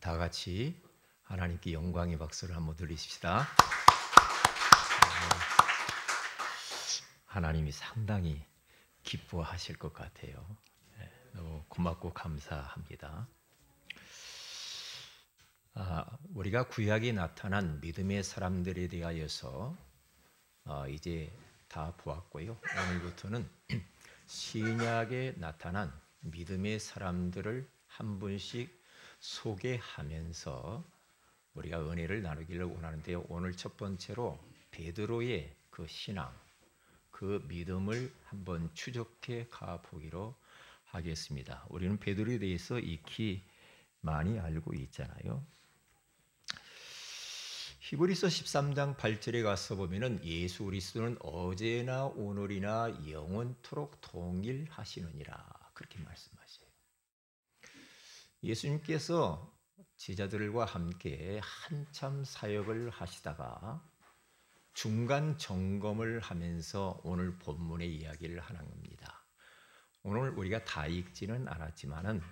다 같이 하나님께 영광의 박수를 한번 드리십시다. 하나님이 상당히 기뻐하실 것 같아요. 너무 고맙고 감사합니다. 우리가 구약에 나타난 믿음의 사람들에 대하여서 이제 다 보았고요. 오늘부터는 신약에 나타난 믿음의 사람들을 한 분씩 소개하면서 우리가 은혜를 나누기를 원하는데요. 오늘 첫 번째로 베드로의 그 신앙, 그 믿음을 한번 추적해 가보기로 하겠습니다. 우리는 베드로에 대해서 익히 많이 알고 있잖아요. 히브리서 13장 8절에 가서 보면은 예수 그리스도는 어제나 오늘이나 영원토록 동일하시느니라 그렇게 말씀하세요. 예수님께서 제자들과 함께 한참 사역을 하시다가 중간 점검을 하면서 오늘 본문의 이야기를 하는 겁니다. 오늘 우리가 다 읽지는 않았지만은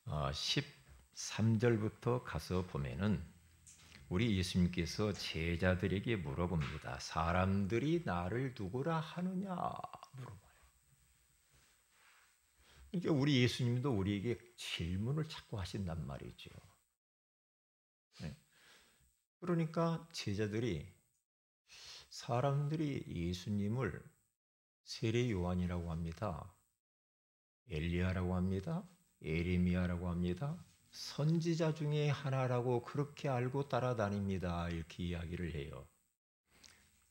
13절부터 가서 보면은 우리 예수님께서 제자들에게 물어봅니다. 사람들이 나를 누구라 하느냐 물어봐요. 그러니까 우리 예수님도 우리에게 질문을 자꾸 하신단 말이죠. 그러니까 제자들이 사람들이 예수님을 세례 요한이라고 합니다. 엘리야라고 합니다. 에레미야라고 합니다. 선지자 중에 하나라고 그렇게 알고 따라다닙니다. 이렇게 이야기를 해요.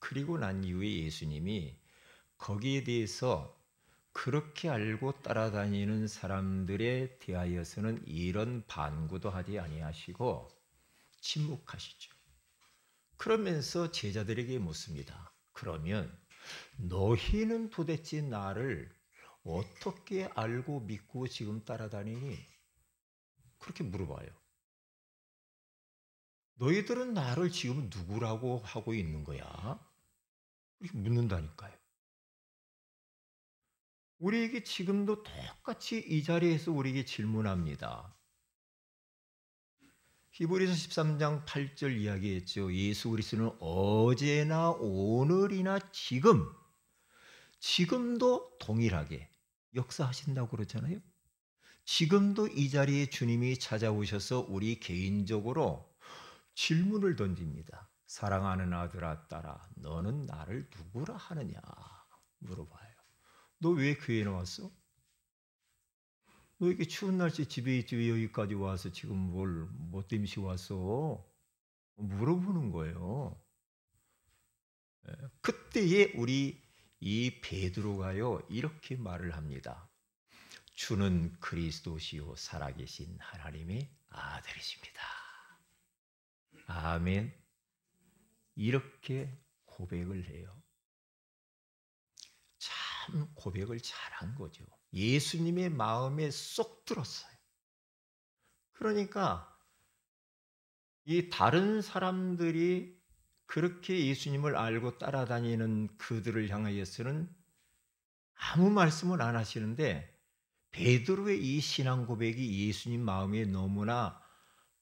그리고 난 이후에 예수님이 거기에 대해서 그렇게 알고 따라다니는 사람들에 대하여서는 이런 반구도 하지 아니하시고 침묵하시죠. 그러면서 제자들에게 묻습니다. 그러면 너희는 도대체 나를 어떻게 알고 믿고 지금 따라다니니? 그렇게 물어봐요. 너희들은 나를 지금 누구라고 하고 있는 거야? 이렇게 묻는다니까요. 우리에게 지금도 똑같이 이 자리에서 우리에게 질문합니다. 히브리서 13장 8절 이야기했죠. 예수 그리스도는 어제나 오늘이나 지금도 동일하게 역사하신다고 그러잖아요. 지금도 이 자리에 주님이 찾아오셔서 우리 개인적으로 질문을 던집니다. 사랑하는 아들아 딸아 너는 나를 누구라 하느냐 물어봐요. 너 왜 교회에 나왔어? 너 이렇게 추운 날씨 집에 있지 왜 여기까지 와서 지금 뭐 때문에 왔어? 물어보는 거예요. 그때에 우리 이 베드로가요 이렇게 말을 합니다. 주는 그리스도시요 살아계신 하나님의 아들이십니다. 아멘. 이렇게 고백을 해요. 참 고백을 잘한 거죠. 예수님의 마음에 쏙 들었어요. 그러니까 이 다른 사람들이 그렇게 예수님을 알고 따라다니는 그들을 향하여서는 아무 말씀을 안 하시는데 베드로의 이 신앙 고백이 예수님 마음에 너무나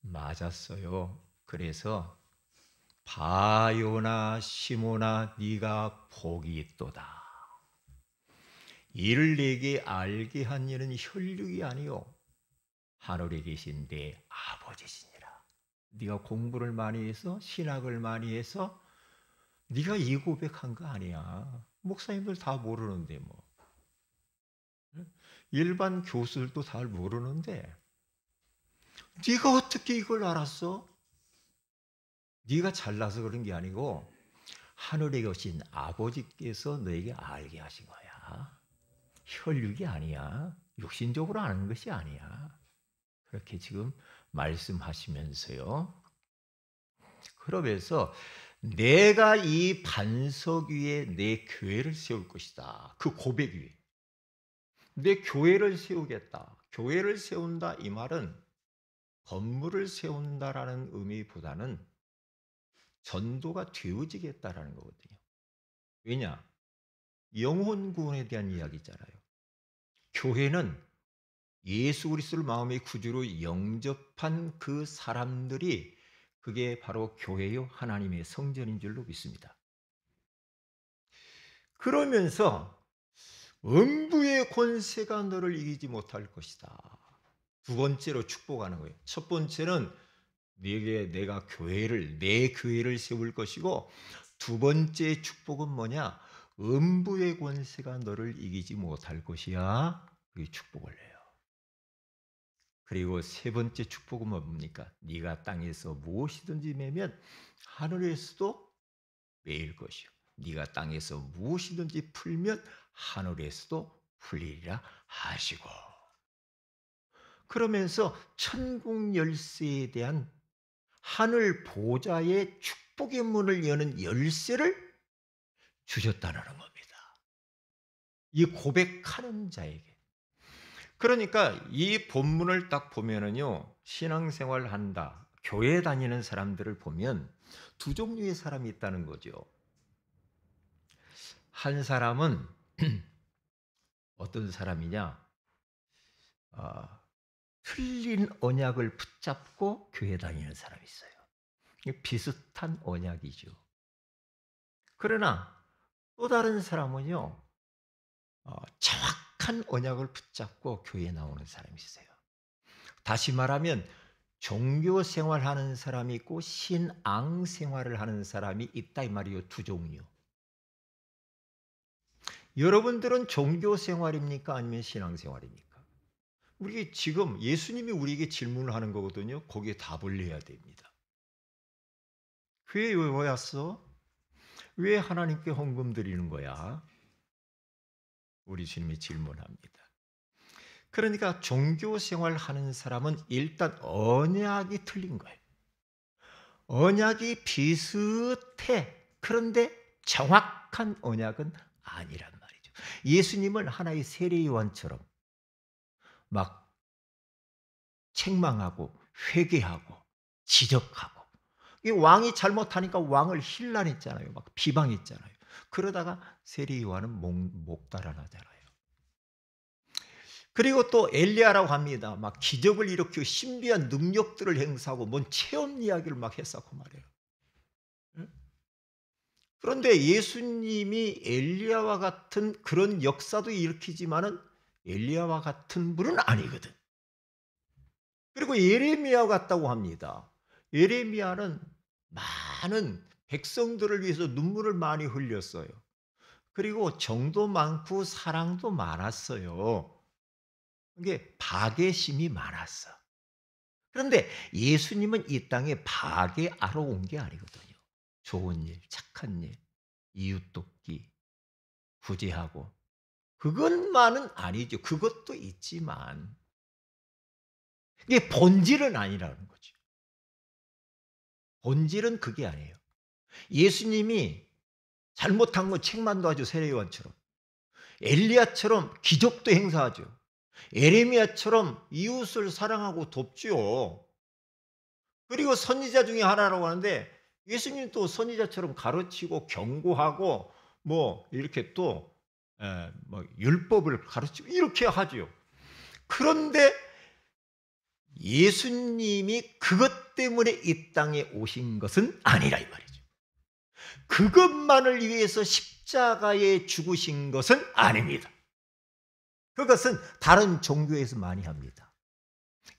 맞았어요. 그래서 바요나 시모나 네가 복이 있도다. 이를 내게 알게 한 이는 혈육이 아니요 하늘에 계신 내 아버지시니라. 네가 공부를 많이 해서 신학을 많이 해서 네가 이 고백한 거 아니야. 목사님들 다 모르는데 뭐. 일반 교수들도 잘 모르는데 네가 어떻게 이걸 알았어? 네가 잘나서 그런 게 아니고 하늘에 계신 아버지께서 너에게 알게 하신 거야. 혈육이 아니야. 육신적으로 아는 것이 아니야. 그렇게 지금 말씀하시면서요. 그러면서 내가 이 반석 위에 내 교회를 세울 것이다. 그 고백 위에. 내 교회를 세우겠다. 교회를 세운다 이 말은 건물을 세운다라는 의미보다는 전도가 되어지겠다라는 거거든요. 왜냐? 영혼 구원에 대한 이야기잖아요. 교회는 예수 그리스도를 마음의 구주로 영접한 그 사람들이 그게 바로 교회요 하나님의 성전인 줄로 믿습니다. 그러면서 음부의 권세가 너를 이기지 못할 것이다. 두 번째로 축복하는 거예요. 첫 번째는 내가 내 교회를 세울 것이고, 두 번째 축복은 뭐냐? 음부의 권세가 너를 이기지 못할 것이야. 그게 축복을 해요. 그리고 세 번째 축복은 뭡니까? 네가 땅에서 무엇이든지 매면 하늘에서도 매일 것이요. 네가 땅에서 무엇이든지 풀면 하늘에서도 풀리리라 하시고. 그러면서 천국 열쇠에 대한 하늘 보좌의 축복의 문을 여는 열쇠를 주셨다는 겁니다. 이 고백하는 자에게. 그러니까 이 본문을 딱 보면은요, 신앙생활 한다, 교회 다니는 사람들을 보면 두 종류의 사람이 있다는 거죠. 한 사람은 어떤 사람이냐? 틀린 언약을 붙잡고 교회 다니는 사람이 있어요. 비슷한 언약이죠. 그러나 또 다른 사람은요, 정확한 언약을 붙잡고 교회에 나오는 사람이 있어요. 다시 말하면 종교 생활하는 사람이 있고 신앙 생활을 하는 사람이 있다 이 말이에요. 두 종류. 여러분들은 종교 생활입니까? 아니면 신앙 생활입니까? 우리 지금 예수님이 우리에게 질문을 하는 거거든요. 거기에 답을 내야 됩니다. 교회에 왜 왔어? 왜 하나님께 헌금 드리는 거야? 우리 주님이 질문합니다. 그러니까 종교 생활하는 사람은 일단 언약이 틀린 거예요. 언약이 비슷해. 그런데 정확한 언약은 아니란 말이죠. 예수님은 하나의 세례요한처럼 막 책망하고 회개하고 지적하고, 이 왕이 잘못하니까 왕을 힐난했잖아요. 막 비방했잖아요. 그러다가 세례요한은 목달아나잖아요. 그리고 또 엘리야라고 합니다. 막 기적을 일으키고 신비한 능력들을 행사하고 뭔 체험 이야기를 막 했었고 말이에요. 그런데 예수님이 엘리야와 같은 그런 역사도 일으키지만은 엘리야와 같은 분은 아니거든. 그리고 예레미야 같다고 합니다. 예레미야는 많은 백성들을 위해서 눈물을 많이 흘렸어요. 그리고 정도 많고 사랑도 많았어요. 이게 박애심이 많았어. 그런데 예수님은 이 땅에 박애하러 온 게 아니거든요. 좋은 일, 착한 일, 이웃 돕기, 구제하고, 그것만은 아니죠. 그것도 있지만 이게 본질은 아니라는 거죠. 본질은 그게 아니에요. 예수님이 잘못한 건 책만도 하죠. 세례요한처럼. 엘리야처럼 기적도 행사하죠. 예레미야처럼 이웃을 사랑하고 돕죠. 그리고 선지자 중에 하나라고 하는데 예수님도 선지자처럼 가르치고 경고하고 뭐 이렇게 또 뭐 율법을 가르치고 이렇게 하죠. 그런데 예수님이 그것 때문에 이 땅에 오신 것은 아니라 이 말이죠. 그것만을 위해서 십자가에 죽으신 것은 아닙니다. 그것은 다른 종교에서 많이 합니다.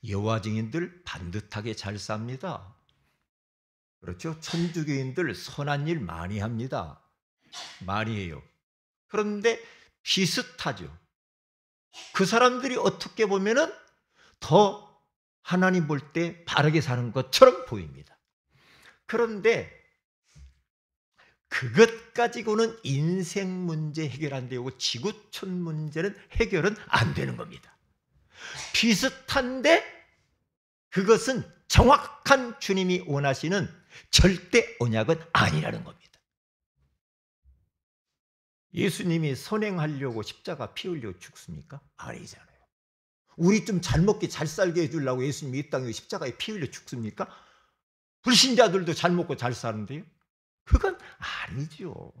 여호와 증인들 반듯하게 잘 삽니다. 그렇죠? 천주교인들 선한 일 많이 합니다. 많이 해요. 그런데 비슷하죠. 그 사람들이 어떻게 보면은 더 하나님 볼 때 바르게 사는 것처럼 보입니다. 그런데 그것 가지고는 인생 문제 해결 안 되고 지구촌 문제는 해결은 안 되는 겁니다. 비슷한데 그것은 정확한 주님이 원하시는 절대 언약은 아니라는 겁니다. 예수님이 선행하려고 십자가 피 흘려 죽습니까? 아니잖아요. 우리 좀 잘 먹게 잘 살게 해주려고 예수님이 이 땅에 십자가에 피 흘려 죽습니까? 불신자들도 잘 먹고 잘 사는데요? 그건 아니죠.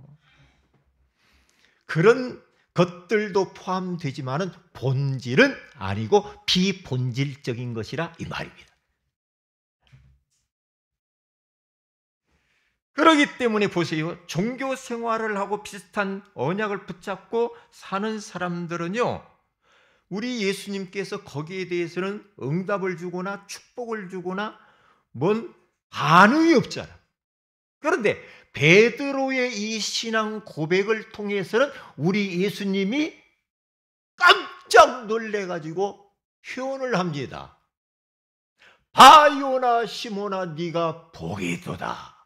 것들도 포함되지만은 본질은 아니고 비본질적인 것이라 이 말입니다. 그렇기 때문에 보세요. 종교 생활을 하고 비슷한 언약을 붙잡고 사는 사람들은요, 우리 예수님께서 거기에 대해서는 응답을 주거나 축복을 주거나 뭔 반응이 없잖아. 그런데 베드로의 이 신앙 고백을 통해서는 우리 예수님이 깜짝 놀래가지고 표현을 합니다. 바요나 시모나 네가 복이도다.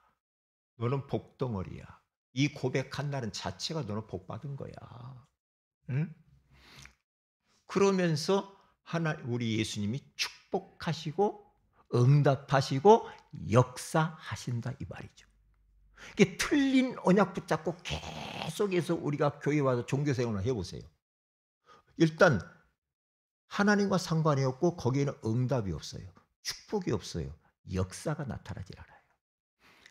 너는 복덩어리야. 이 고백한다는 자체가 너는 복받은 거야. 응? 그러면서 우리 예수님이 축복하시고 응답하시고 역사하신다 이 말이죠. 이게 틀린 언약 붙잡고 계속해서 우리가 교회 와서 종교생활을 해보세요. 일단 하나님과 상관이 없고 거기에는 응답이 없어요. 축복이 없어요. 역사가 나타나질 않아요.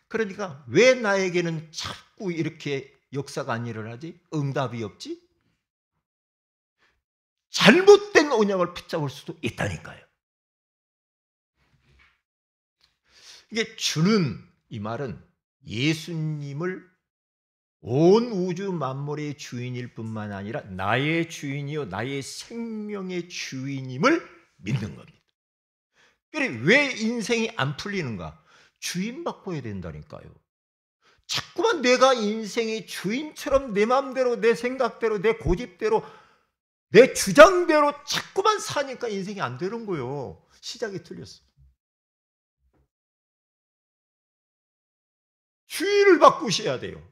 그러니까 왜 나에게는 자꾸 이렇게 역사가 안 일어나지? 응답이 없지? 잘못된 언약을 붙잡을 수도 있다니까요. 이게 주는 이 말은 예수님을 온 우주 만물의 주인일 뿐만 아니라 나의 주인이요 나의 생명의 주인임을 믿는 겁니다. 그래 왜 인생이 안 풀리는가? 주인 바꿔야 된다니까요. 자꾸만 내가 인생의 주인처럼 내 마음대로 내 생각대로 내 고집대로 내 주장대로 자꾸만 사니까 인생이 안 되는 거예요. 시작이 틀렸어. 주인을 바꾸셔야 돼요.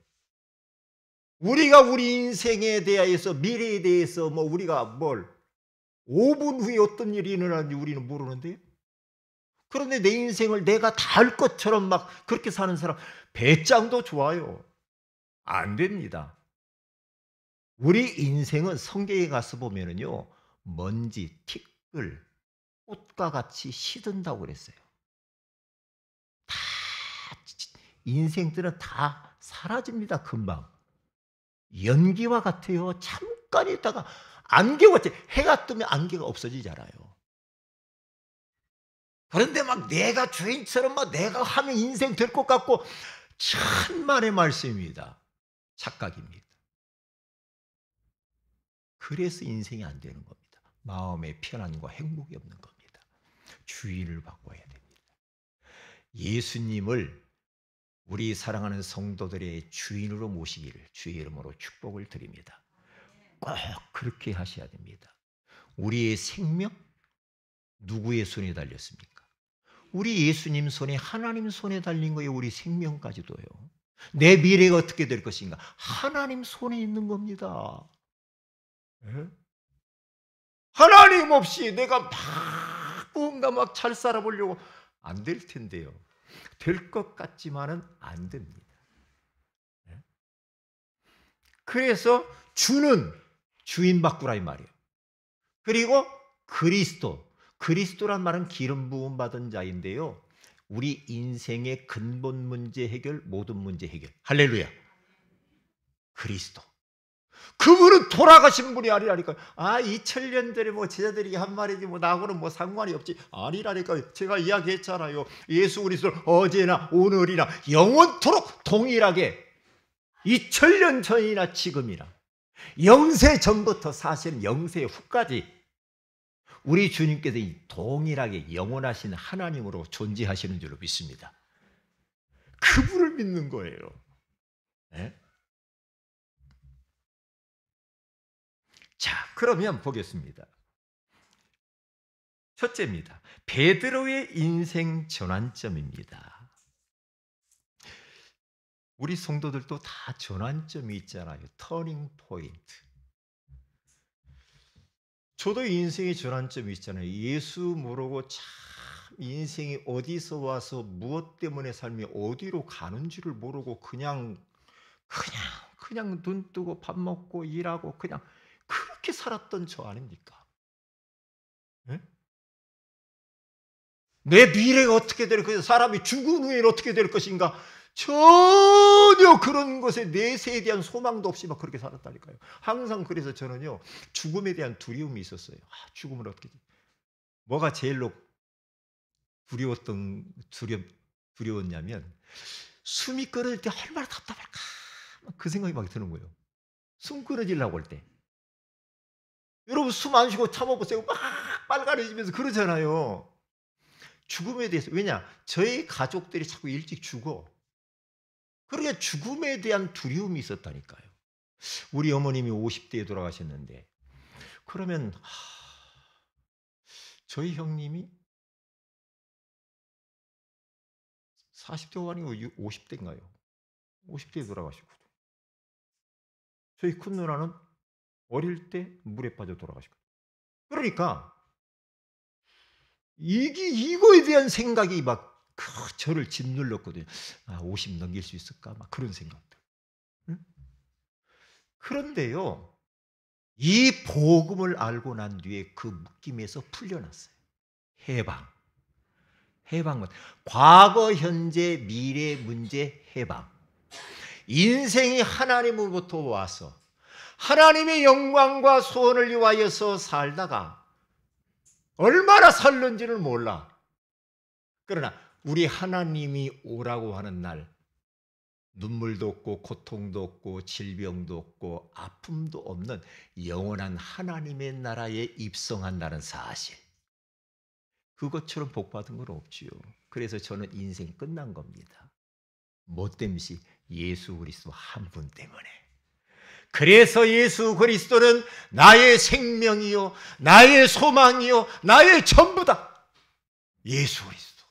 우리가 우리 인생에 대해서 미래에 대해서 뭐 우리가 뭘 5분 후에 어떤 일이 일어나는지 우리는 모르는데요. 그런데 내 인생을 내가 다 알 것처럼 막 그렇게 사는 사람 배짱도 좋아요. 안 됩니다. 우리 인생은 성경에 가서 보면은요 먼지, 티끌, 꽃과 같이 시든다고 그랬어요. 다 인생들은 다 사라집니다. 금방. 연기와 같아요. 잠깐 있다가 안개와 같이 해가 뜨면 안개가 없어지잖아요. 그런데 막 내가 주인처럼 막 내가 하면 인생 될 것 같고 천만의 말씀입니다. 착각입니다. 그래서 인생이 안 되는 겁니다. 마음의 편안과 행복이 없는 겁니다. 주인을 바꿔야 됩니다. 예수님을 우리 사랑하는 성도들의 주인으로 모시기를 주의 이름으로 축복을 드립니다. 꼭 그렇게 하셔야 됩니다. 우리의 생명 누구의 손에 달렸습니까? 우리 예수님 손에 하나님 손에 달린 거예요. 우리 생명까지도요. 내 미래가 어떻게 될 것인가? 하나님 손에 있는 겁니다. 네? 하나님 없이 내가 막 뭔가 막 잘 살아보려고 안 될 텐데요. 될 것 같지만은 안 됩니다. 네? 그래서 주는 주인 바꾸라 이 말이에요. 그리고 그리스도란 말은 기름 부음 받은 자인데요. 우리 인생의 근본 문제 해결, 모든 문제 해결. 할렐루야. 그리스도. 그분은 돌아가신 분이 아니라니까요. 2000년 전에 뭐 제자들이 한 말이지 뭐 나하고는 뭐 상관이 없지. 아니라니까요. 제가 이야기했잖아요. 예수 그리스도는 어제나 오늘이나 영원토록 동일하게 2000년 전이나 지금이나 영세 전부터 사실은 영세 후까지 우리 주님께서 이 동일하게 영원하신 하나님으로 존재하시는 줄로 믿습니다. 그분을 믿는 거예요. 네? 자, 그러면 보겠습니다. 첫째입니다. 베드로의 인생 전환점입니다. 우리 성도들도 다 전환점이 있잖아요. 터닝 포인트. 저도 인생의 전환점이 있잖아요. 예수 모르고 참 인생이 어디서 와서 무엇 때문에 삶이 어디로 가는지를 모르고 그냥 눈 뜨고 밥 먹고 일하고 그냥 그렇게 살았던 저 아닙니까? 네? 내 미래가 어떻게 될 것인가? 사람이 죽은 후에는 어떻게 될 것인가? 전혀 그런 것에 내세에 대한 소망도 없이 막 그렇게 살았다니까요. 항상 그래서 저는요, 죽음에 대한 두려움이 있었어요. 죽음을 어떻게, 뭐가 제일로 두려웠냐면, 숨이 끊어질 때 얼마나 답답할까, 그 생각이 막 드는 거예요. 숨 끊어지려고 할 때. 여러분 숨 안 쉬고 참아보세요. 막 빨간해지면서 그러잖아요. 죽음에 대해서. 왜냐? 저희 가족들이 자꾸 일찍 죽어. 그러니까 죽음에 대한 두려움이 있었다니까요. 우리 어머님이 50대에 돌아가셨는데, 그러면 저희 형님이 40대가 아니고 50대인가요? 50대에 돌아가셨거든요. 저희 큰 누나는 어릴 때 물에 빠져 돌아가셨거든요. 그러니까 이거에 대한 생각이 막 저를 짓눌렀거든요. 50 넘길 수 있을까? 막 그런 생각들. 응? 그런데요, 이 복음을 알고 난 뒤에 그 묶임에서 풀려났어요. 해방은 과거, 현재, 미래 문제 해방. 인생이 하나님으로부터 와서 하나님의 영광과 소원을 위하여서 살다가 얼마나 살는지를 몰라. 그러나 우리 하나님이 오라고 하는 날, 눈물도 없고 고통도 없고 질병도 없고 아픔도 없는 영원한 하나님의 나라에 입성한다는 사실, 그것처럼 복받은 건 없지요. 그래서 저는 인생 끝난 겁니다. 뭐 때문이지? 예수 그리스도 한 분 때문에. 그래서 예수 그리스도는 나의 생명이요, 나의 소망이요, 나의 전부다. 예수 그리스도.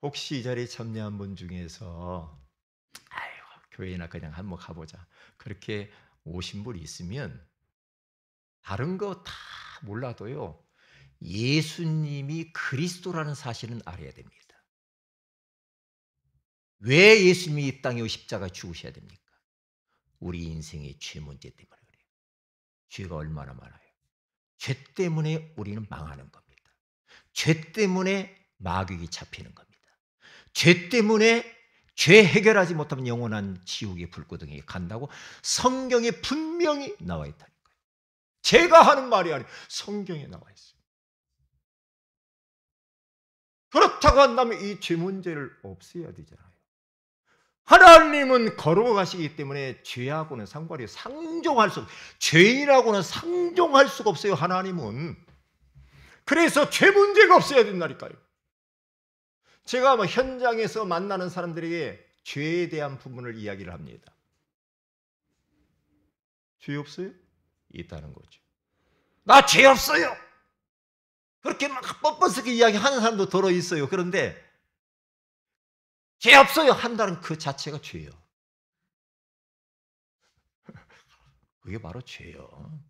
혹시 이 자리에 참여한 분 중에서 교회나 그냥 한번 가보자, 그렇게 오신 분이 있으면 다른 거 다 몰라도요, 예수님이 그리스도라는 사실은 알아야 됩니다. 왜 예수님이 이 땅에 십자가 죽으셔야 됩니까? 우리 인생의 죄 문제 때문에 그래요. 죄가 얼마나 많아요. 죄 때문에 우리는 망하는 겁니다. 죄 때문에 마귀가 잡히는 겁니다. 죄 때문에 죄 해결하지 못하면 영원한 지옥의 불구덩이에 간다고 성경에 분명히 나와 있다니까요. 제가 하는 말이 아니에요. 성경에 나와 있어요. 그렇다고 한다면 이 죄 문제를 없애야 되잖아요. 하나님은 걸어가시기 때문에 죄하고는 상관이 상종할 수 없어요. 죄인하고는 상종할 수가 없어요. 하나님은. 그래서 죄 문제가 없어야 된다니까요. 제가 현장에서 만나는 사람들에게 죄에 대한 부분을 이야기를 합니다. 죄 없어요? 있다는 거죠. 나 죄 없어요. 그렇게 막 뻔뻔스럽게 이야기하는 사람도 들어 있어요. 그런데 죄 없어요 한다는 그 자체가 죄예요. 그게 바로 죄예요.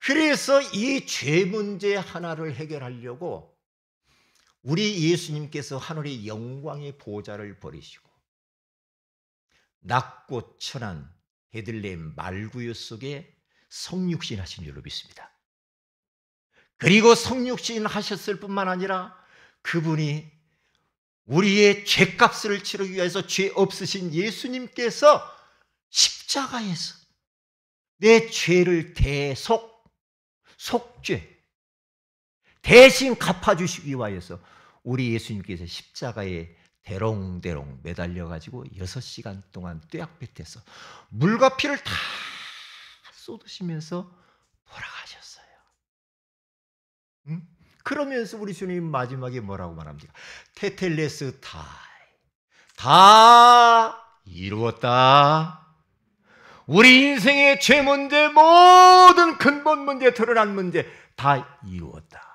그래서 이 죄 문제 하나를 해결하려고 우리 예수님께서 하늘의 영광의 보좌를 버리시고 낮고 천한 베들레헴 말구유 속에 성육신 하신 줄로 믿습니다. 그리고 성육신 하셨을 뿐만 아니라 그분이 우리의 죄값을 치르기 위해서 죄 없으신 예수님께서 십자가에서 내 죄를 속죄 대신 갚아주시기 위하여서 우리 예수님께서 십자가에 대롱대롱 매달려가지고 6시간 동안 뙤약볕에서 물과 피를 다 쏟으시면서 돌아가셨어요. 그러면서 우리 주님 마지막에 뭐라고 말합니까? 테텔레스타이, 다 이루었다. 우리 인생의 죄 문제, 모든 근본 문제, 드러난 문제 다 이루었다.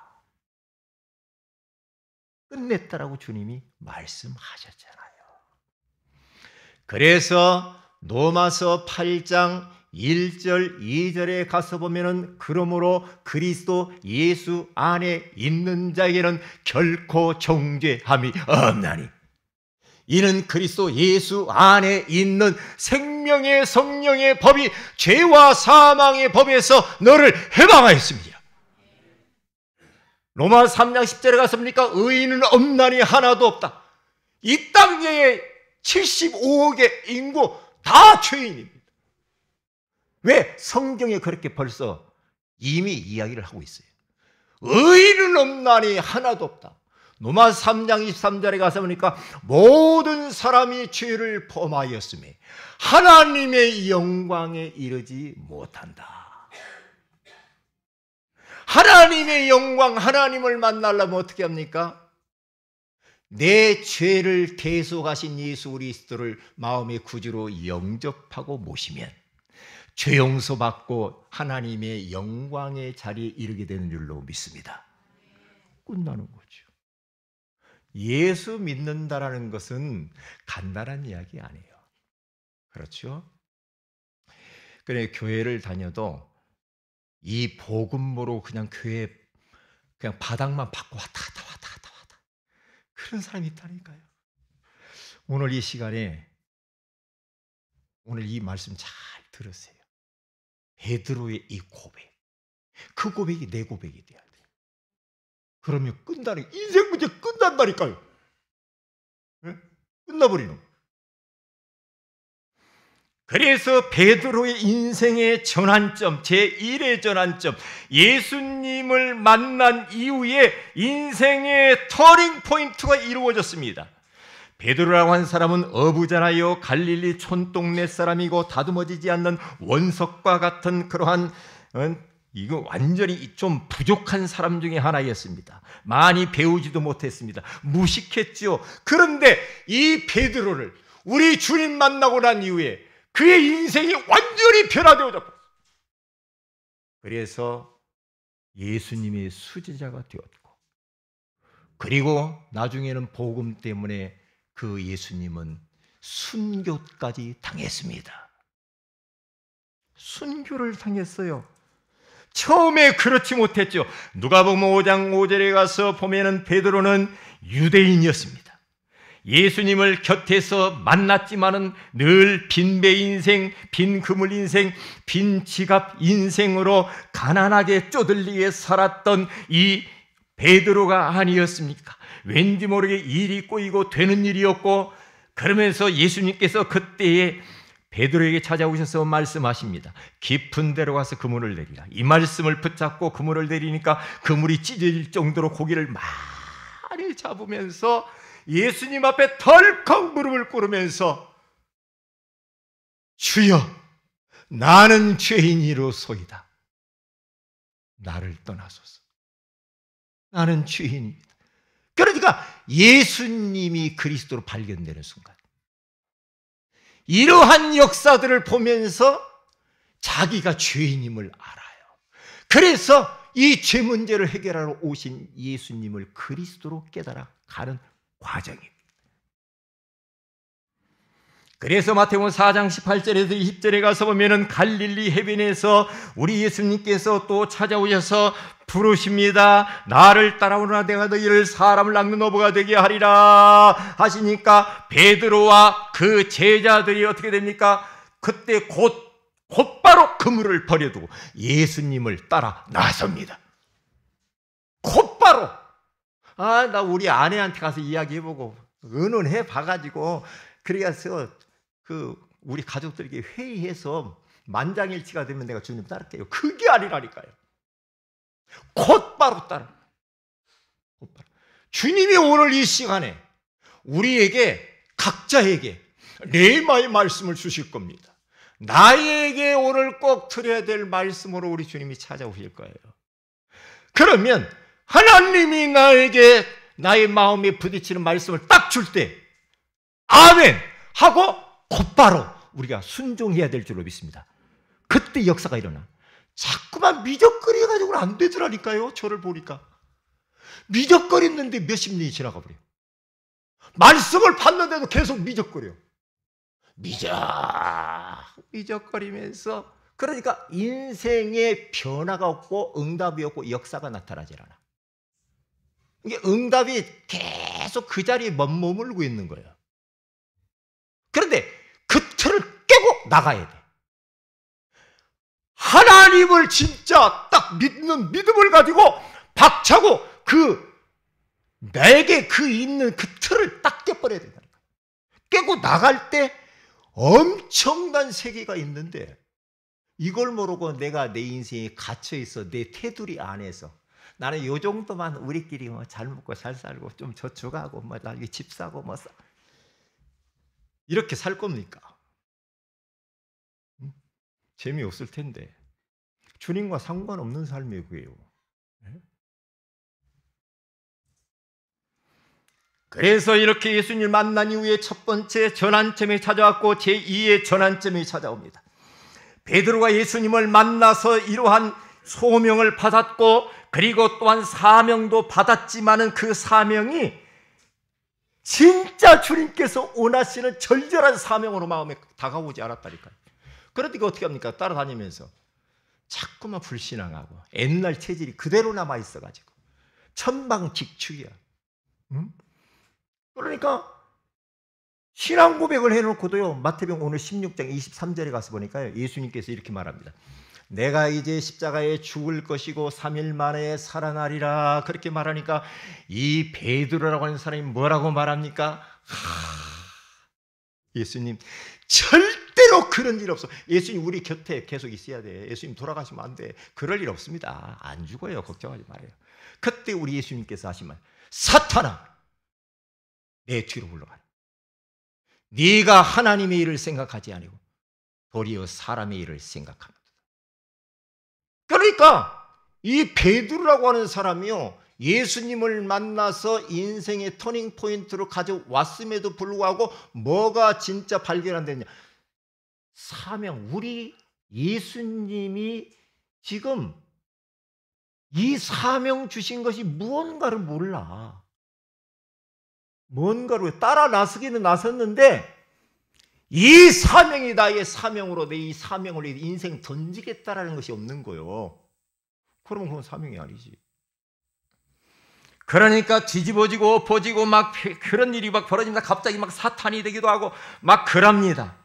끝냈다라고 주님이 말씀하셨잖아요. 그래서 로마서 8장 1절 2절에 가서 보면은 그러므로 그리스도 예수 안에 있는 자에게는 결코 정죄함이 없나니 이는 그리스도 예수 안에 있는 생명의 성령의 법이 죄와 사망의 법에서 너를 해방하였습니다. 로마 3장 10절에 가서 보니까 의인은 없나니 하나도 없다. 이 땅에 75억의 인구 다 죄인입니다. 왜? 성경에 그렇게 벌써 이미 이야기를 하고 있어요. 의인은 없나니 하나도 없다. 로마 3장 23절에 가서 보니까 모든 사람이 죄를 범하였으며 하나님의 영광에 이르지 못한다. 하나님의 영광, 하나님을 만나려면 어떻게 합니까? 내 죄를 대속하신 예수 그리스도를 마음의 구주로 영접하고 모시면 죄 용서받고 하나님의 영광의 자리에 이르게 되는 줄로 믿습니다. 끝나는 거죠. 예수 믿는다라는 것은 간단한 이야기 아니에요. 그렇죠? 그래, 교회를 다녀도 이 복음으로 그냥 교회 그냥 바닥만 받고 왔다 갔다 그런 사람이 있다니까요. 오늘 이 시간에 오늘 이 말씀 잘 들으세요. 베드로의 이 고백, 그 고백이 내 고백이 돼야 돼요. 그러면 끝나는, 인생 문제 끝난다니까요. 네? 끝나버리는 거예요. 그래서 베드로의 인생의 전환점, 제1의 전환점, 예수님을 만난 이후에 인생의 터닝 포인트가 이루어졌습니다. 베드로라고 한 사람은 어부잖아요. 갈릴리 촌동네 사람이고 다듬어지지 않는 원석과 같은 그러한 이거 완전히 좀 부족한 사람 중에 하나였습니다. 많이 배우지도 못했습니다. 무식했죠. 그런데 이 베드로를 우리 주님 만나고 난 이후에 그의 인생이 완전히 변화되어졌고, 그래서 예수님의 수제자가 되었고, 그리고 나중에는 복음 때문에 그 예수님은 순교까지 당했습니다. 순교를 당했어요. 처음에 그렇지 못했죠. 누가복음 5장 5절에 가서 보면은 베드로는 유대인이었습니다. 예수님을 곁에서 만났지만은 늘 빈배 인생, 빈 그물 인생, 빈 지갑 인생으로 가난하게 쪼들리게 살았던 이 베드로가 아니었습니까? 왠지 모르게 일이 꼬이고 되는 일이었고, 그러면서 예수님께서 그때에 베드로에게 찾아오셔서 말씀하십니다. 깊은 데로 가서 그물을 내리라. 이 말씀을 붙잡고 그물을 내리니까 그물이 찢어질 정도로 고기를 많이 잡으면서 예수님 앞에 덜컥 무릎을 꿇으면서 주여, 나는 죄인이로소이다. 나를 떠나소서. 나는 죄인입니다. 그러니까 예수님이 그리스도로 발견되는 순간, 이러한 역사들을 보면서 자기가 죄인임을 알아요. 그래서 이 죄 문제를 해결하러 오신 예수님을 그리스도로 깨달아 가는 과정입니다. 그래서 마태복음 4장 18절에서 20절에 가서 보면은 갈릴리 해변에서 우리 예수님께서 또 찾아오셔서 부르십니다. 나를 따라오라, 내가 너희를 사람을 낚는 어부가 되게 하리라 하시니까 베드로와 그 제자들이 어떻게 됩니까? 그때 곧바로 그물을 버려두고 예수님을 따라 나섭니다. 곧바로. 나 우리 아내한테 가서 이야기해보고 의논해 봐가지고 그래서 우리 가족들에게 회의해서 만장일치가 되면 내가 주님 따를게요. 그게 아니라니까요. 곧바로 따라. 곧바로. 주님이 오늘 이 시간에 우리에게 각자에게 레마의 말씀을 주실 겁니다. 나에게 오늘 꼭 들어야 될 말씀으로 우리 주님이 찾아오실 거예요. 그러면 하나님이 나에게 나의 마음에 부딪히는 말씀을 딱 줄 때 아멘 하고 곧바로 우리가 순종해야 될 줄로 믿습니다. 그때 역사가 일어나. 자꾸만 미적거려가지고는 안 되더라니까요. 저를 보니까 미적거렸는데 몇십 년이 지나가 버려요. 말씀을 받는데도 계속 미적거려. 미적거리면서, 그러니까 인생의 변화가 없고 응답이 없고 역사가 나타나질 않아. 이게 응답이 계속 그 자리에 머물고 있는 거예요. 그런데 그 틀을 깨고 나가야 돼. 하나님을 진짜 딱 믿는 믿음을 가지고 박차고 내게 있는 그 틀을 딱 깨버려야 된다니까. 깨고 나갈 때 엄청난 세계가 있는데 이걸 모르고 내가 내 인생에 갇혀 있어. 내 테두리 안에서 나는 요 정도만 우리끼리 잘 먹고 잘 살고 좀 저축하고 나중에 집 사고 이렇게 살 겁니까? 재미없을 텐데. 주님과 상관없는 삶이고요. 그래서 이렇게 예수님을 만난 이후에 첫 번째 전환점이 찾아왔고 제2의 전환점이 찾아옵니다. 베드로가 예수님을 만나서 이러한 소명을 받았고 그리고 또한 사명도 받았지만은 그 사명이 진짜 주님께서 원하시는 절절한 사명으로 마음에 다가오지 않았다니까요. 그러니까 어떻게 합니까? 따라다니면서 자꾸만 불신앙하고 옛날 체질이 그대로 남아 있어가지고 천방직축이야. 그러니까 신앙 고백을 해놓고도요, 마태복음 오늘 16장 23절에 가서 보니까요, 예수님께서 이렇게 말합니다. 내가 이제 십자가에 죽을 것이고 3일 만에 살아나리라. 그렇게 말하니까 이 베드로라고 하는 사람이 뭐라고 말합니까? 예수님 절대로 그런 일 없어. 예수님 우리 곁에 계속 있어야 돼. 예수님 돌아가시면 안 돼. 그럴 일 없습니다. 안 죽어요. 걱정하지 말아요. 그때 우리 예수님께서 하신 말, 사탄아 내 뒤로 물러가라. 네가 하나님의 일을 생각하지 아니고 도리어 사람의 일을 생각합니다. 그러니까 이 베드로라고 하는 사람이요, 예수님을 만나서 인생의 터닝 포인트로 가져왔음에도 불구하고 뭐가 진짜 발견 안 됐냐? 사명. 우리 예수님이 지금 이 사명 주신 것이 무언가를 몰라. 뭔가로 따라 나서기는 나섰는데 이 사명이 나의 사명으로 내 이 사명을 인생 던지겠다라는 것이 없는 거예요. 그러면 그건 사명이 아니지. 그러니까 뒤집어지고 엎어지고 막 그런 일이 막 벌어집니다. 갑자기 막 사탄이 되기도 하고 막 그럽니다.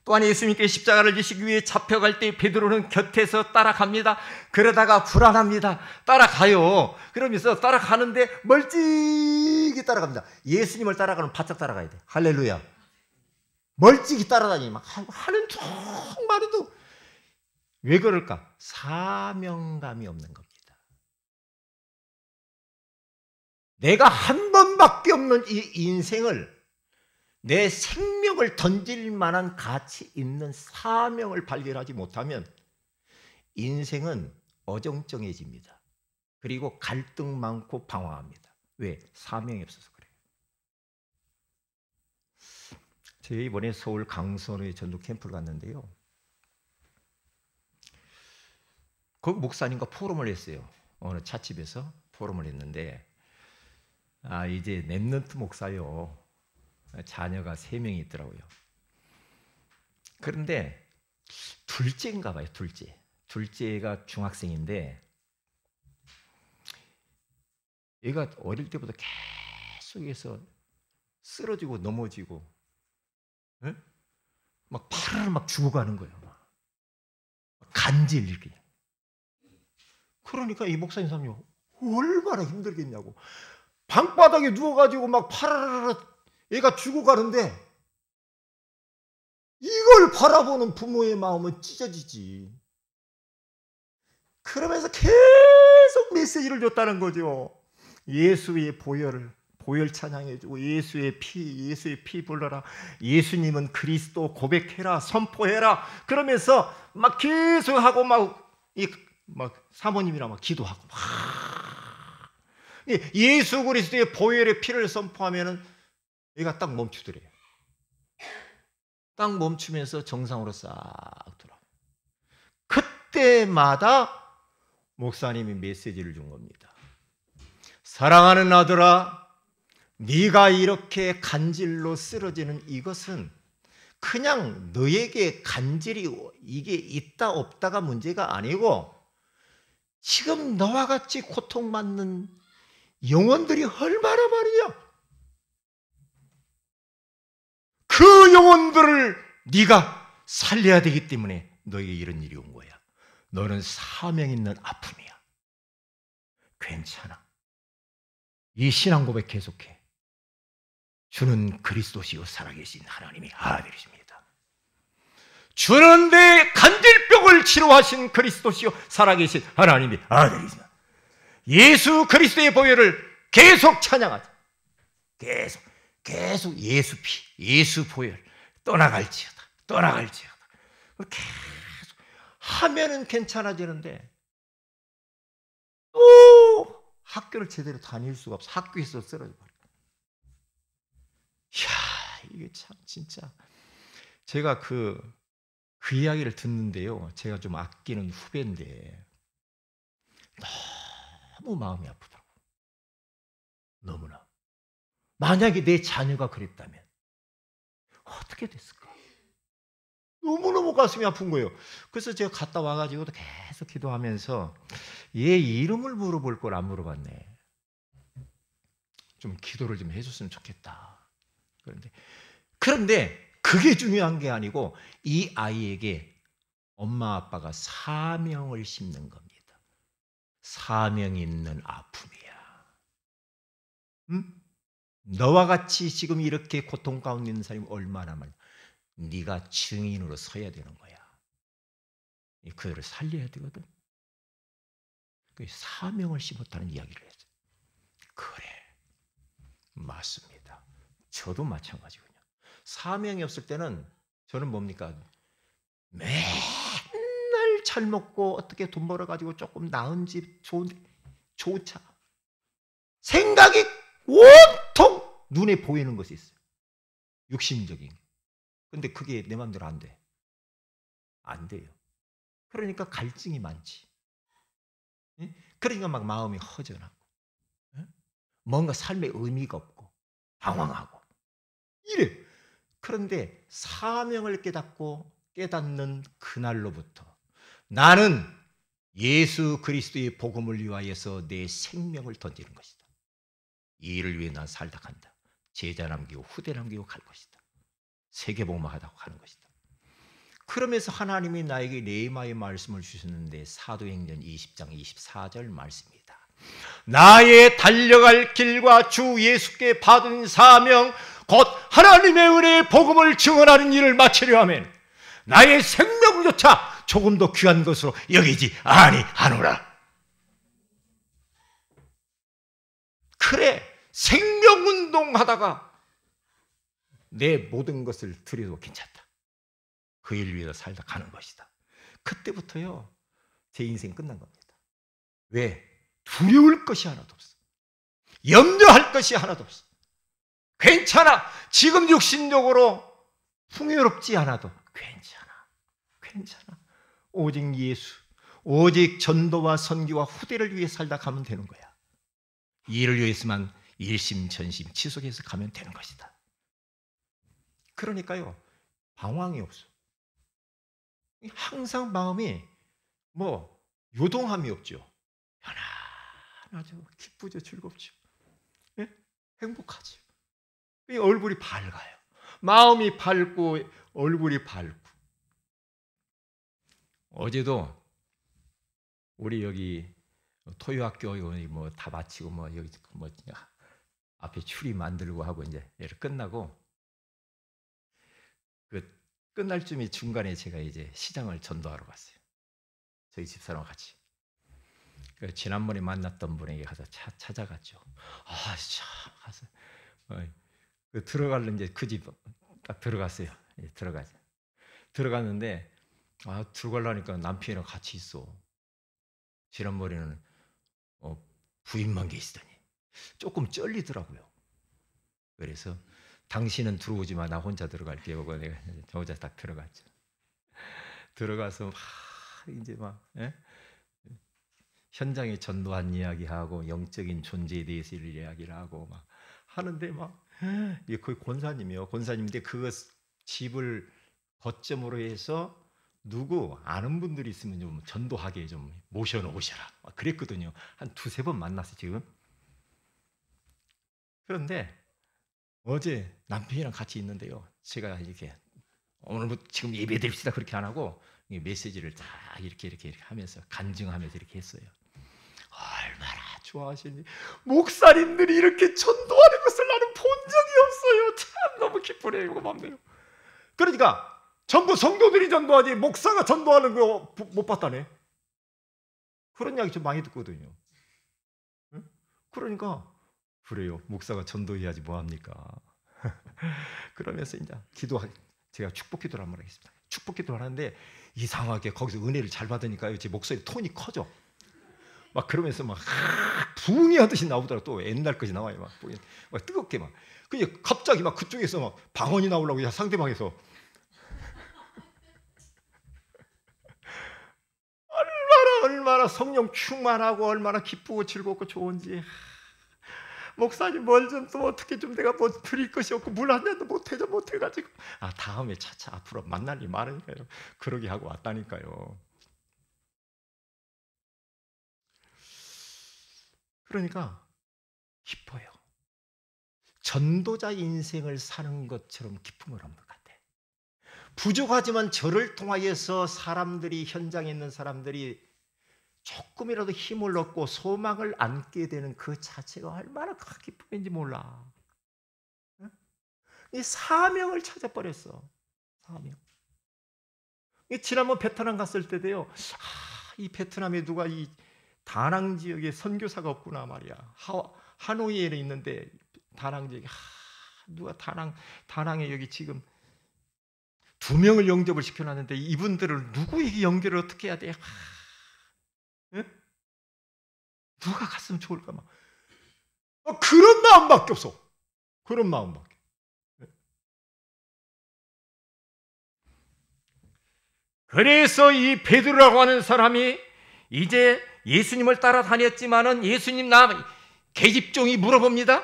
또한 예수님께 십자가를 지시기 위해 잡혀갈 때 베드로는 곁에서 따라갑니다. 그러다가 불안합니다. 따라가요. 그러면서 따라가는데 멀찍이 따라갑니다. 예수님을 따라가면 바짝 따라가야 돼. 할렐루야. 멀찍이 따라다니면 막 하는 정말 해도 왜 그럴까? 사명감이 없는 겁니다. 내가 한 번밖에 없는 이 인생을 내 생명을 던질 만한 가치 있는 사명을 발견하지 못하면 인생은 어정쩡해집니다. 그리고 갈등 많고 방황합니다. 왜? 사명이 없어서 그래요. 제가 이번에 서울 강선의 전도 캠프를 갔는데요, 거기 목사님과 포럼을 했어요. 어느 찻집에서 포럼을 했는데, 이제 랩넌트 목사요, 자녀가 3명이 있더라고요. 그런데 둘째인가 봐요. 둘째가 중학생인데 얘가 어릴 때부터 계속해서 쓰러지고 넘어지고, 에? 막 팔을 막 죽어가는 거예요. 막 간질 이렇게. 그러니까 이 목사님 사람이 얼마나 힘들겠냐고. 방바닥에 누워가지고 막 파라라라 얘가 죽어가는데 이걸 바라보는 부모의 마음은 찢어지지. 그러면서 계속 메시지를 줬다는 거죠. 예수의 보혈 찬양해주고 예수의 피 불러라. 예수님은 그리스도 고백해라. 선포해라. 그러면서 막 계속 하고 막 사모님이랑 막 기도하고 막 예수 그리스도의 보혈의 피를 선포하면은 얘가 딱 멈추더래요. 딱 멈추면서 정상으로 싹 돌아. 그때마다 목사님이 메시지를 준 겁니다. 사랑하는 아들아, 네가 이렇게 간질로 쓰러지는 이것은 그냥 너에게 간질이 이게 있다 없다가 문제가 아니고 지금 너와 같이 고통받는 영혼들이 얼마나 많으냐. 그 영혼들을 네가 살려야 되기 때문에 너에게 이런 일이 온 거야. 너는 사명 있는 아픔이야. 괜찮아. 이 신앙 고백 계속해. 주는 그리스도시요 살아계신 하나님의 아들이십니다. 주는 내 간질병을 치료하신 그리스도시요 살아계신 하나님의 아들이십니다. 예수 그리스도의 보혈을 계속 찬양하자. 계속 예수 피, 예수 보혈 떠나갈지어다. 계속 하면은 괜찮아지는데 또 학교를 제대로 다닐 수가 없어. 학교에서 쓰러져 버려. 이야, 이게 참 진짜 제가 그 이야기를 듣는데요. 제가 좀 아끼는 후배인데 너무 마음이 아프더라고. 너무나. 만약에 내 자녀가 그랬다면 어떻게 됐을까? 너무너무 가슴이 아픈 거예요. 그래서 제가 갔다 와가지고 계속 기도하면서 얘 이름을 물어볼 걸 안 물어봤네. 좀 기도를 좀 해줬으면 좋겠다. 그런데 그게 중요한 게 아니고 이 아이에게 엄마 아빠가 사명을 심는 겁니다. 사명이 있는 아픔이야. 응? 너와 같이 지금 이렇게 고통 가운데 있는 사람이 얼마나 많아. 네가 증인으로 서야 되는 거야. 그들을 살려야 되거든. 사명을 심었다는 이야기를 했어요. 그래, 맞습니다. 저도 마찬가지군요. 사명이 없을 때는 저는 뭡니까? 맨날 잘 먹고 어떻게 돈 벌어가지고 조금 나은 집, 좋은 차. 생각이 온통 눈에 보이는 것이 있어요. 육신적인. 근데 그게 내 마음대로 안 돼. 안 돼요. 그러니까 갈증이 많지. 그러니까 막 마음이 허전하고 뭔가 삶에 의미가 없고 방황하고 이래. 그런데 사명을 깨닫는 그날로부터 나는 예수 그리스도의 복음을 위하여서 내 생명을 던지는 것이다. 이 일을 위해 난 살다 간다. 제자 남기고 후대 남기고 갈 것이다. 세계복음화하다고 하는 것이다. 그러면서 하나님이 나에게 레마의 말씀을 주셨는데 사도행전 20장 24절 말씀입니다. 나의 달려갈 길과 주 예수께 받은 사명 곧 하나님의 은혜의 복음을 증언하는 일을 마치려 하면 나의 생명조차 조금 더 귀한 것으로 여기지 아니하노라. 그래, 생명운동 하다가 내 모든 것을 드려도 괜찮다. 그 일 위해서 살다 가는 것이다. 그때부터요, 제 인생 끝난 겁니다. 왜? 두려울 것이 하나도 없어. 염려할 것이 하나도 없어. 괜찮아. 지금 육신적으로 풍요롭지 않아도 괜찮아. 오직 예수, 오직 전도와 선교와 후대를 위해 살다 가면 되는 거야. 이 일을 위해서만 일심전심 지속해서 가면 되는 것이다. 그러니까요, 방황이 없어. 항상 마음이 요동함이 없죠. 편안하죠. 기쁘죠. 즐겁죠. 네? 행복하죠. 얼굴이 밝아요. 마음이 밝고 얼굴이 밝고. 어제도 우리 여기 토요학교 다 마치고 여기 앞에 추리 만들고 하고 이제 끝나고 끝날 쯤에 중간에 제가 이제 시장을 전도하러 갔어요. 저희 집사람과 같이. 지난번에 만났던 분에게 가서 찾아갔죠. 참 가서 들어가려 이제 그 집 딱 들어갔어요. 들어갔는데 들어가려니까 남편이랑 같이 있어. 지난번에는 부인만 계시더니 조금 쩔리더라고요. 그래서 당신은 들어오지 마. 나 혼자 들어갈게요. 하고 내가 저 혼자 딱 들어갔죠. 들어가서 이제 현장에 전도한 이야기하고 영적인 존재에 대해서 이야기를 하고 하는데 거의 권사님이요. 권사님인데 그 집을 거점으로 해서 누구 아는 분들이 있으면 좀 전도하게 좀 모셔놓으셔라. 그랬거든요. 한 두세 번 만났어요, 지금. 그런데 어제 남편이랑 같이 있는데요. 제가 이렇게 오늘부터 지금 예배 드립시다 그렇게 안 하고 메시지를 다 이렇게 하면서 간증하면서 이렇게 했어요. 얼마나 좋아하시니 목사님들이 이렇게 전도하는 것을 나는 본 적이 없어요. 참 너무 기쁘네요. 고맙네요. 그러니까 전부 성도들이 전도하지 목사가 전도하는 거 못 봤다네. 그런 이야기 좀 많이 듣거든요. 응? 그러니까 그래요. 목사가 전도해야지 뭐합니까? 그러면서 이제 제가 축복 기도를 한번 하겠습니다. 축복 기도를 하는데 이상하게 거기서 은혜를 잘 받으니까요, 제 목소리 톤이 커져. 막 그러면서 막 부흥이 하듯이 나오더라고. 또 옛날 것이 나와요. 막 뜨겁게 막. 그냥 갑자기 막 그쪽에서 막 방언이 나오려고 상대방에서 얼마나 성령 충만하고 얼마나 기쁘고 즐겁고 좋은지. 목사님 뭘 좀 또 어떻게 좀 내가 뭐 드릴 것이 없고 물 한 잔도 못해가지고 다음에 차차 앞으로 만날 일 많으니까요. 그러게 하고 왔다니까요. 그러니까 기뻐요. 전도자 인생을 사는 것처럼 기쁨을 얻는 것 같아. 부족하지만 저를 통하여서 사람들이, 현장에 있는 사람들이 조금이라도 힘을 얻고 소망을 안게 되는 그 자체가 얼마나 큰 기쁨인지 몰라. 이 사명을 찾아버렸어. 사명. 지난번 베트남 갔을 때도요. 이 베트남에 누가 이 다낭 지역에 선교사가 없구나 말이야. 하노이에 있는데 다낭 지역에 누가 다낭에 여기 지금 2명을 영접을 시켜놨는데 이분들을 누구에게 연결을 어떻게 해야 돼? 응? 누가 갔으면 좋을까 막. 그런 마음밖에 없어. 그런 마음밖에. 그래서 이 베드로라고 하는 사람이 이제 예수님을 따라다녔지만은 예수님 나 계집종이 물어봅니다.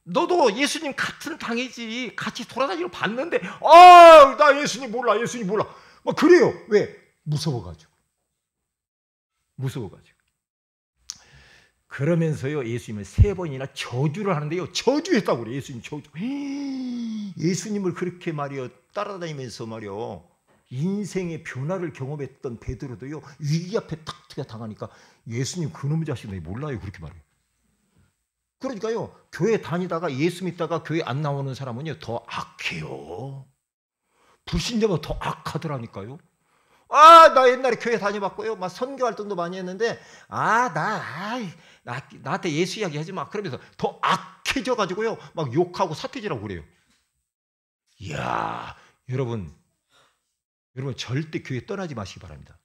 너도 예수님 같은 당이지. 같이 돌아다니고 봤는데 나 예수님 몰라. 막 그래요. 왜? 무서워가지고. 그러면서요, 예수님을 3번이나 저주를 하는데요. 저주했다고 그래요. 예수님 저주. 예수님을 그렇게 말이요 따라다니면서 말이요 인생의 변화를 경험했던 베드로도요 위기 앞에 딱 당하니까 예수님 그놈의 자식 너 몰라요 그렇게 말해요. 그러니까요 교회 다니다가 예수 믿다가 교회 안 나오는 사람은요 더 악해요. 불신자보다 더 악하더라니까요. 나 옛날에 교회 다녀봤고요. 막 선교 활동도 많이 했는데, 나한테 예수 이야기 하지 마. 그러면서 더 악해져가지고요. 막 욕하고 사퇴질하고 그래요. 이야, 여러분 절대 교회 떠나지 마시기 바랍니다.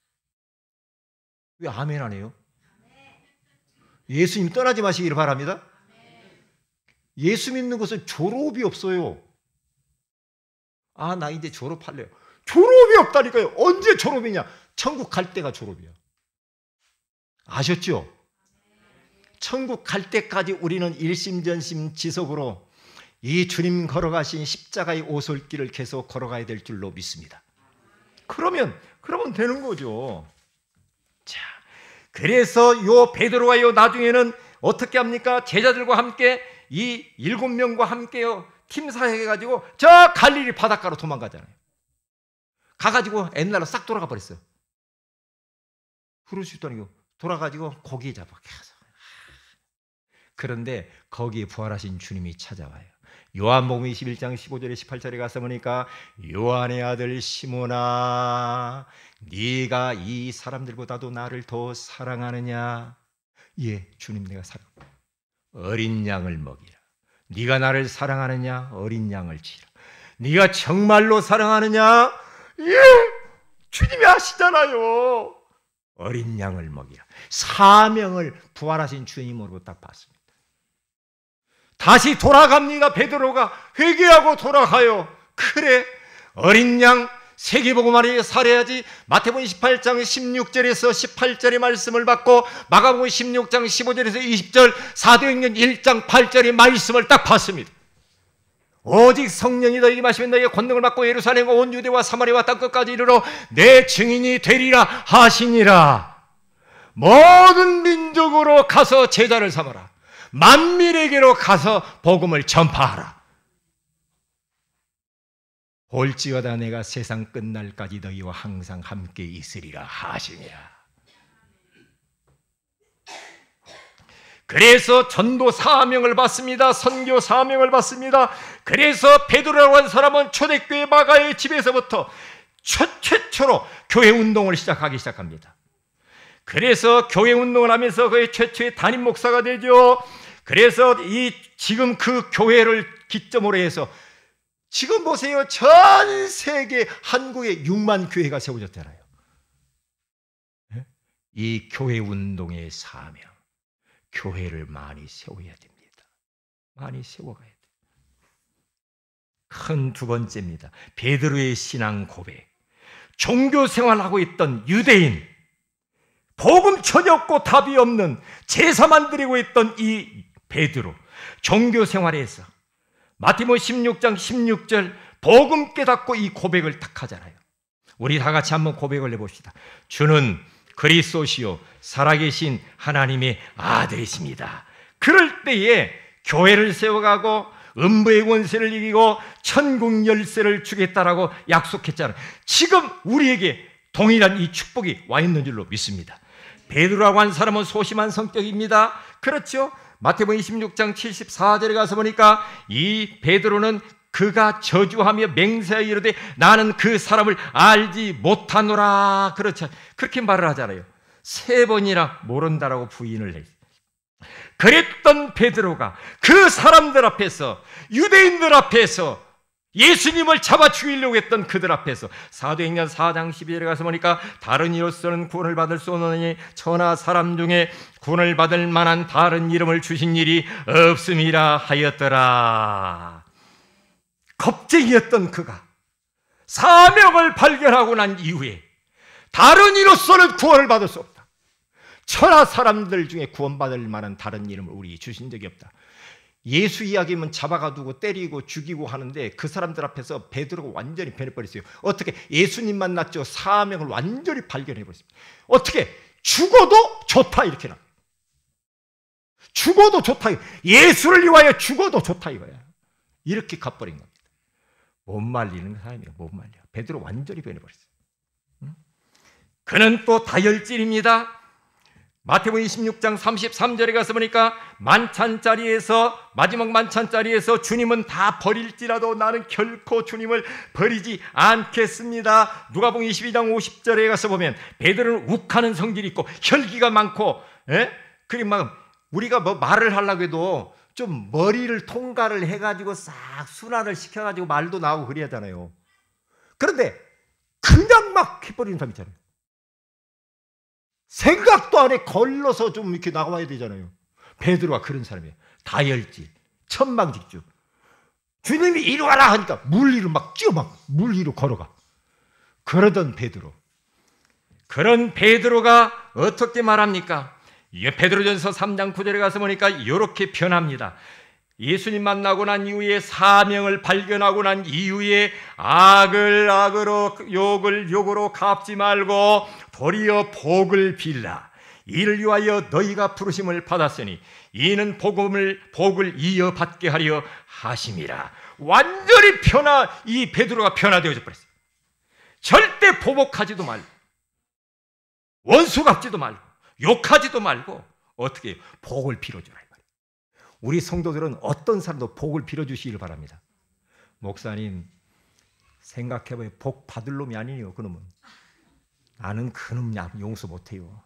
왜 아멘 안 해요? 예수님 떠나지 마시기를 바랍니다. 예수 믿는 것은 졸업이 없어요. 나 이제 졸업할래요. 졸업이 없다니까요. 언제 졸업이냐? 천국 갈 때가 졸업이야. 아셨죠? 천국 갈 때까지 우리는 일심전심지속으로 이 주님 걸어가신 십자가의 오솔길을 계속 걸어가야 될 줄로 믿습니다. 그러면 되는 거죠. 자, 그래서 요 베드로가 나중에는 어떻게 합니까? 제자들과 함께 이 7명과 함께요 팀 사역해가지고 저 갈릴리 바닷가로 도망가잖아요. 가가지고 옛날로 싹 돌아가 버렸어요. 그럴 수 있다니요. 돌아가지고 고기 잡아 계속. 그런데 거기에 부활하신 주님이 찾아와요. 요한복음 21장 15절에 18절에 가서 보니까 요한의 아들 시몬아 네가 이 사람들보다도 나를 더 사랑하느냐? 예, 주님 내가 사랑합니다. 어린 양을 먹이라. 네가 나를 사랑하느냐? 어린 양을 치라. 네가 정말로 사랑하느냐? 예, 주님이 아시잖아요. 어린 양을 먹이라. 사명을 부활하신 주님으로 딱 봤습니다. 다시 돌아갑니다. 베드로가 회개하고 돌아가요. 그래, 어린 양 세계복음화를 살아야지. 마태복음 28장 16절에서 18절의 말씀을 받고 마가복음 16장 15절에서 20절, 사도행전 1장 8절의 말씀을 딱 봤습니다. 오직 성령이 너에게 마시면 너에게 권능을 받고 예루살렘과 온 유대와 사마리아와 땅끝까지 이르러 내 증인이 되리라 하시니라. 모든 민족으로 가서 제자를 삼아라. 만민에게로 가서 복음을 전파하라. 볼지어다 내가 세상 끝날까지 너희와 항상 함께 있으리라 하시니라. 그래서 전도 사명을 받습니다. 선교 사명을 받습니다. 그래서 베드로라고 하는 사람은 초대교회 마가의 집에서부터 최초로 교회 운동을 시작합니다. 그래서 교회 운동을 하면서 그의 최초의 담임 목사가 되죠. 그래서 지금 그 교회를 기점으로 해서 지금 보세요. 전 세계 한국에 6만 교회가 세워졌잖아요. 이 교회 운동의 사명, 교회를 많이 세워야 됩니다. 많이 세워가야 돼요. 큰 두 번째입니다. 베드로의 신앙 고백. 종교 생활하고 있던 유대인, 복음 전혀 없고 답이 없는 제사만 드리고 있던 이 베드로, 종교 생활에서 마태복음 16장 16절 복음 깨닫고 이 고백을 딱 하잖아요. 우리 다 같이 한번 고백을 해봅시다. 주는 그리스도시요 살아계신 하나님의 아들이십니다. 그럴 때에 교회를 세워가고 음부의 권세를 이기고 천국 열쇠를 주겠다라고 약속했잖아요. 지금 우리에게 동일한 이 축복이 와 있는 줄로 믿습니다. 베드로라고 한 사람은 소심한 성격입니다. 그렇죠? 마태복음 26장 74절에 가서 보니까 이 베드로는 그가 저주하며 맹세하여 이르되 나는 그 사람을 알지 못하노라. 그렇죠. 그렇게 말을 하잖아요. 3번이나 모른다라고 부인을 해요. 그랬던 베드로가 그 사람들 앞에서, 유대인들 앞에서 예수님을 잡아 죽이려고 했던 그들 앞에서 사도행전 4장 12절에 가서 보니까 다른 이로서는 구원을 받을 수 없느니 천하 사람 중에 구원을 받을 만한 다른 이름을 주신 일이 없음이라 하였더라. 겁쟁이였던 그가 사명을 발견하고 난 이후에 다른 이로서는 구원을 받을 수 없다. 천하 사람들 중에 구원받을 만한 다른 이름을 우리 주신 적이 없다. 예수 이야기면 잡아가두고 때리고 죽이고 하는데 그 사람들 앞에서 베드로가 완전히 변해버렸어요. 어떻게? 예수님 만났죠. 사명을 완전히 발견해버렸습니다. 어떻게? 죽어도 좋다 이렇게 나. 죽어도 좋다. 예수를 위하여 죽어도 좋다 이거야. 이렇게 갚버린 겁니다. 못 말리는 사람이에요. 못 말려. 베드로 완전히 변해버렸어요. 그는 또 다혈질입니다. 마태복음 26장 33절에 가서 보니까 만찬자리에서, 마지막 만찬자리에서 주님은 다 버릴지라도 나는 결코 주님을 버리지 않겠습니다. 누가복음 22장 50절에 가서 보면 베드로는 욱하는 성질이 있고 혈기가 많고, 그리고 막 우리가 뭐 말을 하려고 해도 좀 머리를 통과를 해가지고 싹 순환을 시켜가지고 말도 나오고 그래야 하잖아요. 그런데 그냥 막 해버리는 사람 있잖아요. 생각도 안 해 걸러서 좀 이렇게 나와야 되잖아요. 베드로가 그런 사람이에요. 다혈질, 천방직주. 주님이 이리 와라 하니까 물 위로 막 뛰어 막 물 위로 걸어가. 그러던 베드로. 그런 베드로가 어떻게 말합니까? 베드로전서 3장 9절에 가서 보니까 이렇게 변합니다. 예수님 만나고 난 이후에 사명을 발견하고 난 이후에 악을 악으로 욕을 욕으로 갚지 말고 도리어 복을 빌라. 이를 위하여 너희가 부르심을 받았으니 이는 복을 이어받게 하려 하심이라. 완전히 이 베드로가 변화되어져 버렸어요. 절대 보복하지도 말고 원수 갚지도 말고 욕하지도 말고 어떻게 해요? 복을 빌어주라. 우리 성도들은 어떤 사람도 복을 빌어주시기를 바랍니다. 목사님 생각해봐요. 복 받을 놈이 아니에요. 그놈은. 나는 그놈 용서 못해요.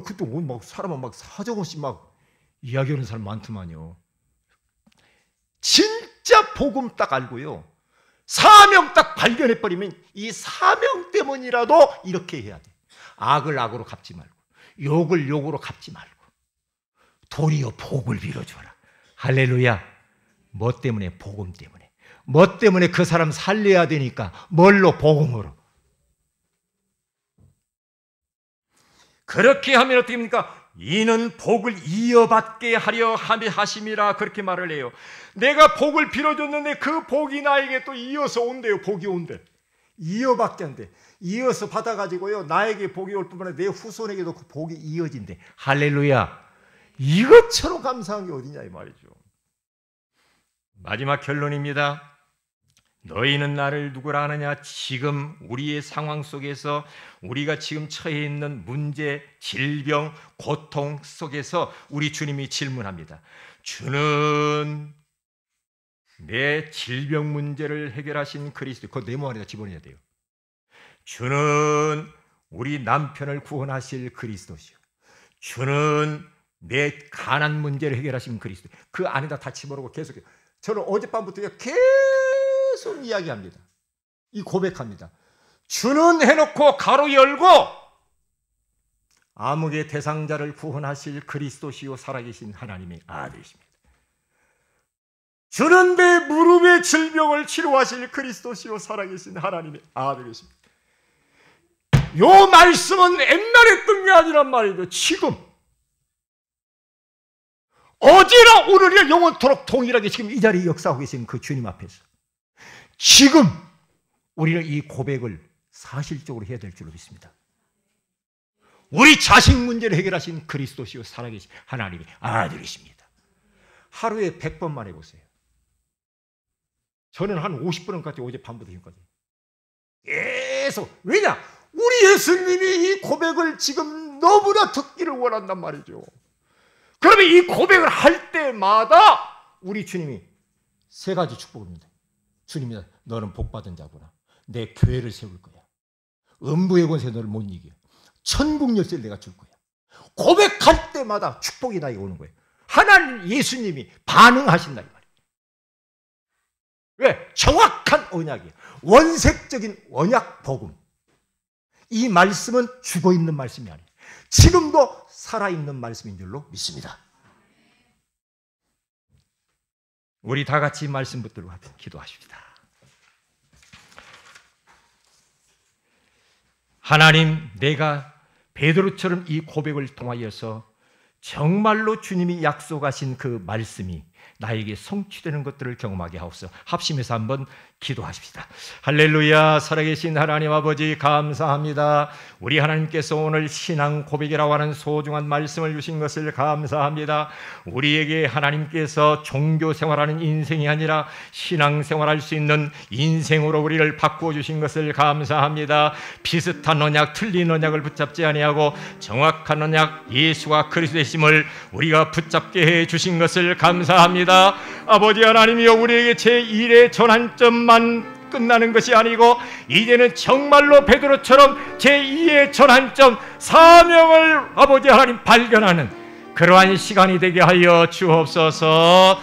그때 막 사람은 막 사정없이 막 이야기하는 사람 많더만요. 진짜 복음 딱 알고요. 사명 딱 발견해버리면 이 사명 때문이라도 이렇게 해야 돼. 악을 악으로 갚지 말고 욕을 욕으로 갚지 말고 도리어 복을 빌어주어라. 할렐루야. 뭐 때문에? 복음 때문에. 뭐 때문에? 그 사람 살려야 되니까. 뭘로? 복음으로. 그렇게 하면 어떻게 됩니까? 이는 복을 이어받게 하려 하심이라. 그렇게 말을 해요. 내가 복을 빌어줬는데 그 복이 나에게 또 이어서 온대요. 복이 온대. 이어받게 한대. 이어서 받아가지고요. 나에게 복이 올 뿐만 아니라 내 후손에게도 그 복이 이어진대. 할렐루야. 이것처럼 감사한 게 어디냐 이 말이죠. 마지막 결론입니다. 너희는 나를 누구라 하느냐? 지금 우리의 상황 속에서 우리가 지금 처해 있는 문제, 질병, 고통 속에서 우리 주님이 질문합니다. 주는 내 질병 문제를 해결하신 그리스도. 그거 네모 안에다 집어넣어야 돼요. 주는 우리 남편을 구원하실 그리스도시요. 주는 내 가난 문제를 해결하신 그리스도. 그 안에다 다 집어넣고 계속해요. 저는 어젯밤부터 계속 이야기합니다. 이 고백합니다. 주는 해놓고 가로 열고 암흑의 대상자를 구원하실 그리스도시요 살아계신 하나님의 아들이십니다. 주는 내 무릎의 질병을 치료하실 그리스도시요 살아계신 하나님의 아들이십니다. 요 말씀은 옛날에 했던 게 아니란 말이죠. 지금 어제나 오늘이나 영원토록 동일하게 지금 이 자리에 역사하고 계신 그 주님 앞에서 지금 우리는 이 고백을 사실적으로 해야 될 줄로 믿습니다. 우리 자식 문제를 해결하신 그리스도시요 살아계신 하나님의 아들이십니다. 하루에 100번만 해보세요. 저는 한 50번까지 어제 밤부터 지금까지 계속. 왜냐? 우리 예수님이 이 고백을 지금 너무나 듣기를 원한단 말이죠. 그러면 이 고백을 할 때마다 우리 주님이 세 가지 축복입니다. 주님이 너는 복받은 자구나. 내 교회를 세울 거야. 음부의 권세 너를 못 이겨. 천국 열쇠를 내가 줄 거야. 고백할 때마다 축복이 나에게 오는 거예요. 하나님 예수님이 반응하신다 이 말이에요. 왜? 정확한 언약이에요. 원색적인 언약 복음. 이 말씀은 죽어있는 말씀이 아니에요. 지금도 살아있는 말씀인 줄로 믿습니다. 우리 다 같이 말씀 붙들고 기도하십시다. 하나님, 내가 베드로처럼 이 고백을 통하여서 정말로 주님이 약속하신 그 말씀이 나에게 성취되는 것들을 경험하게 하옵소서. 합심해서 한번 기도하십시다. 할렐루야. 살아계신 하나님 아버지 감사합니다. 우리 하나님께서 오늘 신앙 고백이라고 하는 소중한 말씀을 주신 것을 감사합니다. 우리에게 하나님께서 종교 생활하는 인생이 아니라 신앙 생활할 수 있는 인생으로 우리를 바꾸어 주신 것을 감사합니다. 비슷한 언약, 틀린 언약을 붙잡지 아니하고 정확한 언약, 예수와 그리스도의 심을 우리가 붙잡게 해 주신 것을 감사합니다. 아버지 하나님이여, 우리에게 제1의 전환점만 끝나는 것이 아니고 이제는 정말로 베드로처럼 제2의 전환점, 사명을 아버지 하나님 발견하는 그러한 시간이 되게 하여 주옵소서.